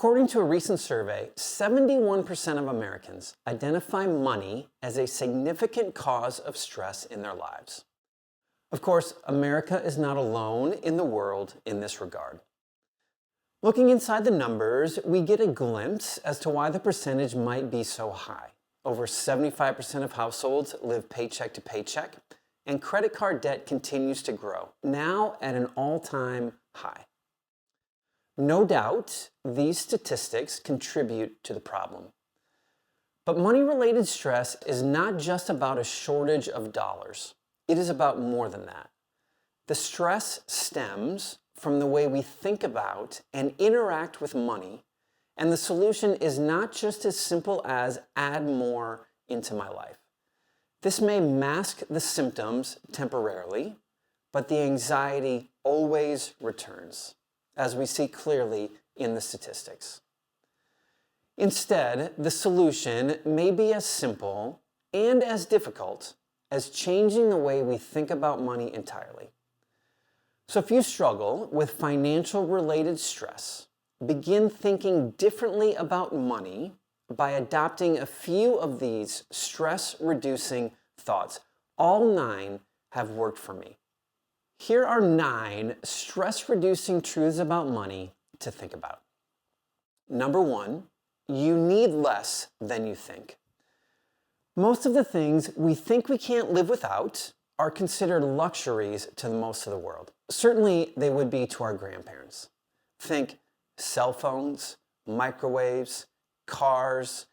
According to a recent survey, 71% of Americans identify money as a significant cause of stress in their lives. Of course, America is not alone in the world in this regard. Looking inside the numbers, we get a glimpse as to why the percentage might be so high. Over 75% of households live paycheck to paycheck, and credit card debt continues to grow, now at an all-time high. No doubt, these statistics contribute to the problem. But money-related stress is not just about a shortage of dollars. It is about more than that. The stress stems from the way we think about and interact with money, and the solution is not just as simple as add more into my life. This may mask the symptoms temporarily, but the anxiety always returns, as we see clearly in the statistics. Instead, the solution may be as simple and as difficult as changing the way we think about money entirely. So if you struggle with financial-related stress, begin thinking differently about money by adopting a few of these stress-reducing thoughts. All 9 have worked for me. Here are 9 stress-reducing truths about money to think about. Number 1, you need less than you think. Most of the things we think we can't live without are considered luxuries to most of the world. Certainly, they would be to our grandparents. Think cell phones, microwaves, cars,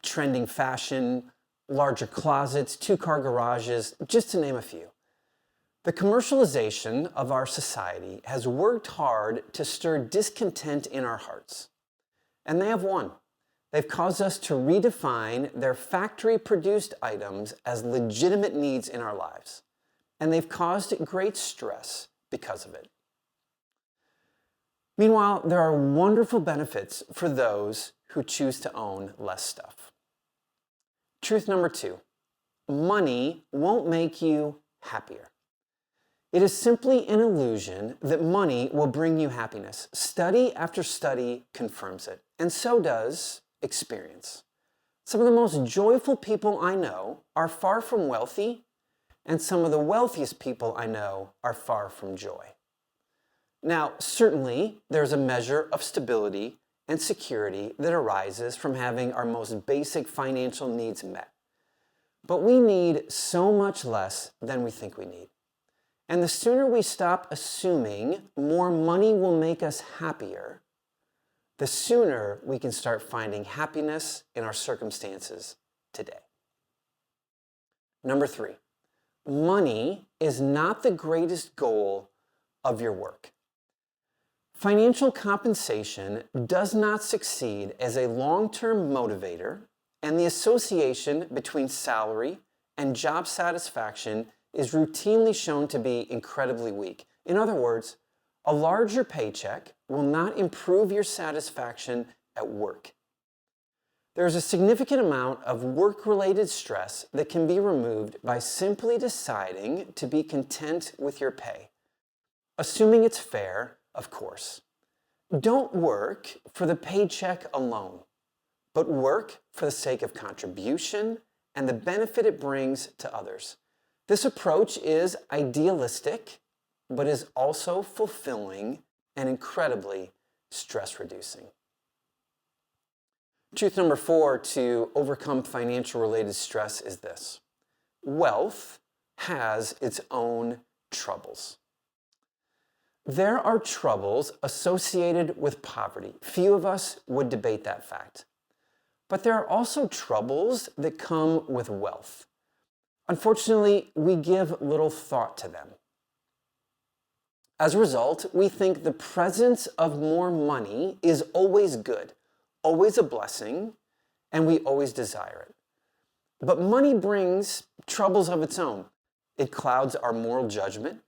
trending fashion, larger closets, 2-car garages, just to name a few. The commercialization of our society has worked hard to stir discontent in our hearts. And they have won. They've caused us to redefine their factory-produced items as legitimate needs in our lives. And they've caused great stress because of it. Meanwhile, there are wonderful benefits for those who choose to own less stuff. Truth number 2, money won't make you happier. It is simply an illusion that money will bring you happiness. Study after study confirms it, and so does experience. Some of the most joyful people I know are far from wealthy, and some of the wealthiest people I know are far from joy. Now, certainly, there's a measure of stability and security that arises from having our most basic financial needs met. But we need so much less than we think we need. And the sooner we stop assuming more money will make us happier, the sooner we can start finding happiness in our circumstances today. Number 3, money is not the greatest goal of your work. Financial compensation does not succeed as a long-term motivator, and the association between salary and job satisfaction is routinely shown to be incredibly weak. In other words, a larger paycheck will not improve your satisfaction at work. There is a significant amount of work-related stress that can be removed by simply deciding to be content with your pay, assuming it's fair, of course. Don't work for the paycheck alone, but work for the sake of contribution and the benefit it brings to others. This approach is idealistic, but is also fulfilling and incredibly stress-reducing. Truth number 4 to overcome financial-related stress is this: wealth has its own troubles. There are troubles associated with poverty. Few of us would debate that fact. But there are also troubles that come with wealth. Unfortunately, we give little thought to them. As a result, we think the presence of more money is always good, always a blessing, and we always desire it. But money brings troubles of its own. It clouds our moral judgment.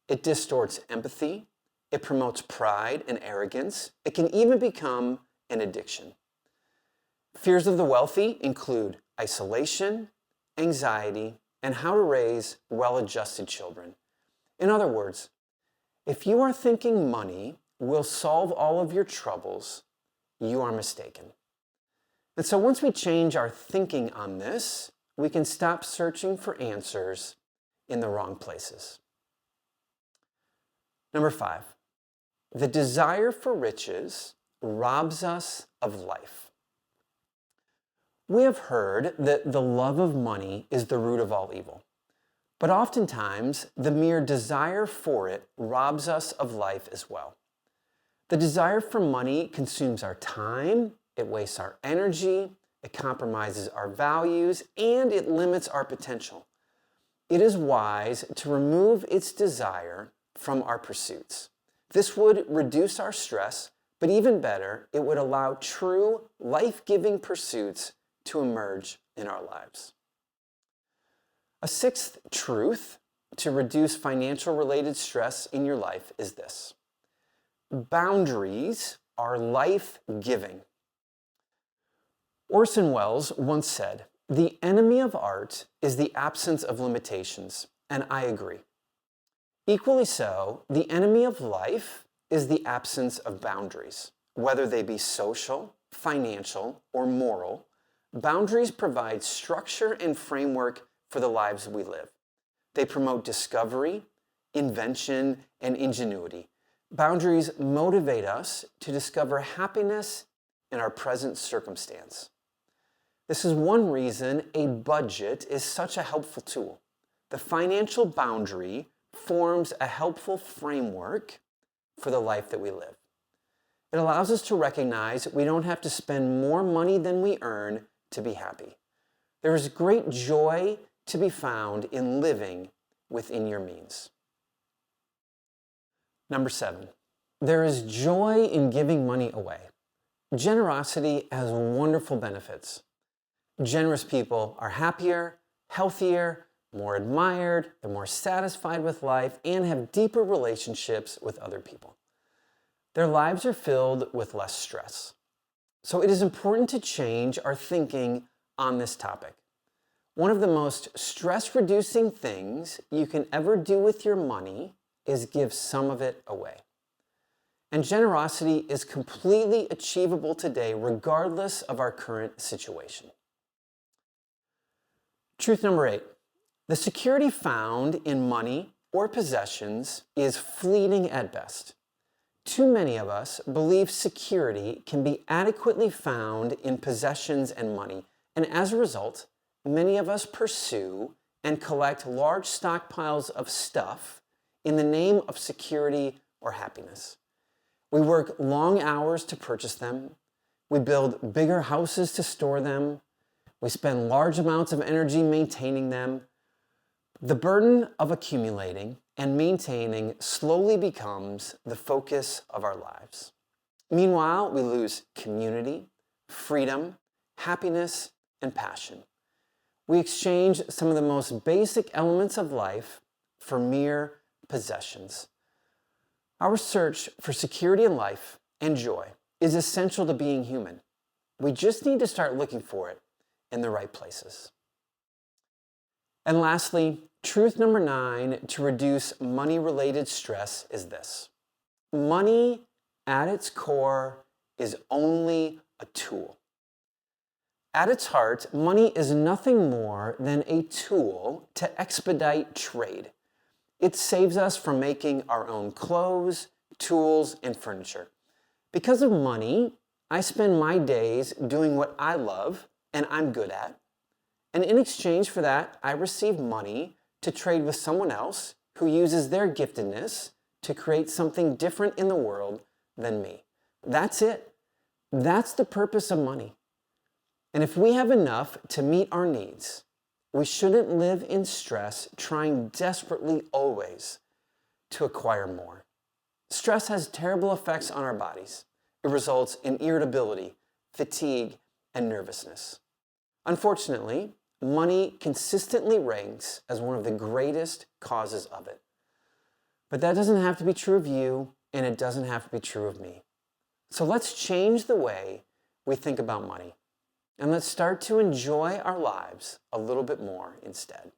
It distorts empathy. It promotes pride and arrogance. It can even become an addiction. Fears of the wealthy include isolation, anxiety, and how to raise well-adjusted children. In other words, if you are thinking money will solve all of your troubles, you are mistaken. And so once we change our thinking on this, we can stop searching for answers in the wrong places. Number 5, the desire for riches robs us of life. We have heard that the love of money is the root of all evil. But oftentimes, the mere desire for it robs us of life as well. The desire for money consumes our time, it wastes our energy, it compromises our values, and it limits our potential. It is wise to remove its desire from our pursuits. This would reduce our stress, but even better, it would allow true, life-giving pursuits to emerge in our lives. A 6th truth to reduce financial-related stress in your life is this: boundaries are life-giving. Orson Welles once said, "The enemy of art is the absence of limitations," and I agree. Equally so, the enemy of life is the absence of boundaries. Whether they be social, financial, or moral, boundaries provide structure and framework for the lives we live. They promote discovery, invention, and ingenuity. Boundaries motivate us to discover happiness in our present circumstance. This is one reason a budget is such a helpful tool. The financial boundary forms a helpful framework for the life that we live. It allows us to recognize we don't have to spend more money than we earn to be happy. There is great joy to be found in living within your means. Number 7, there is joy in giving money away. Generosity has wonderful benefits. Generous people are happier, healthier, more admired, they're more satisfied with life, and have deeper relationships with other people. Their lives are filled with less stress. So it is important to change our thinking on this topic. One of the most stress-reducing things you can ever do with your money is give some of it away. And generosity is completely achievable today, regardless of our current situation. Truth number 8, the security found in money or possessions is fleeting at best. Too many of us believe security can be adequately found in possessions and money, and as a result, many of us pursue and collect large stockpiles of stuff in the name of security or happiness. We work long hours to purchase them. We build bigger houses to store them. We spend large amounts of energy maintaining them. The burden of accumulating and maintaining slowly becomes the focus of our lives. Meanwhile, we lose community, freedom, happiness, and passion. We exchange some of the most basic elements of life for mere possessions. Our search for security in life and joy is essential to being human. We just need to start looking for it in the right places. And lastly, truth number 9 to reduce money-related stress is this: money at its core is only a tool. At its heart, money is nothing more than a tool to expedite trade. It saves us from making our own clothes, tools, and furniture. Because of money, I spend my days doing what I love and I'm good at. And in exchange for that, I receive money to trade with someone else who uses their giftedness to create something different in the world than me. That's it. That's the purpose of money. And if we have enough to meet our needs, we shouldn't live in stress trying desperately always to acquire more. Stress has terrible effects on our bodies. It results in irritability, fatigue, and nervousness. Unfortunately, money consistently ranks as one of the greatest causes of it. But that doesn't have to be true of you, and it doesn't have to be true of me. So let's change the way we think about money, and let's start to enjoy our lives a little bit more instead.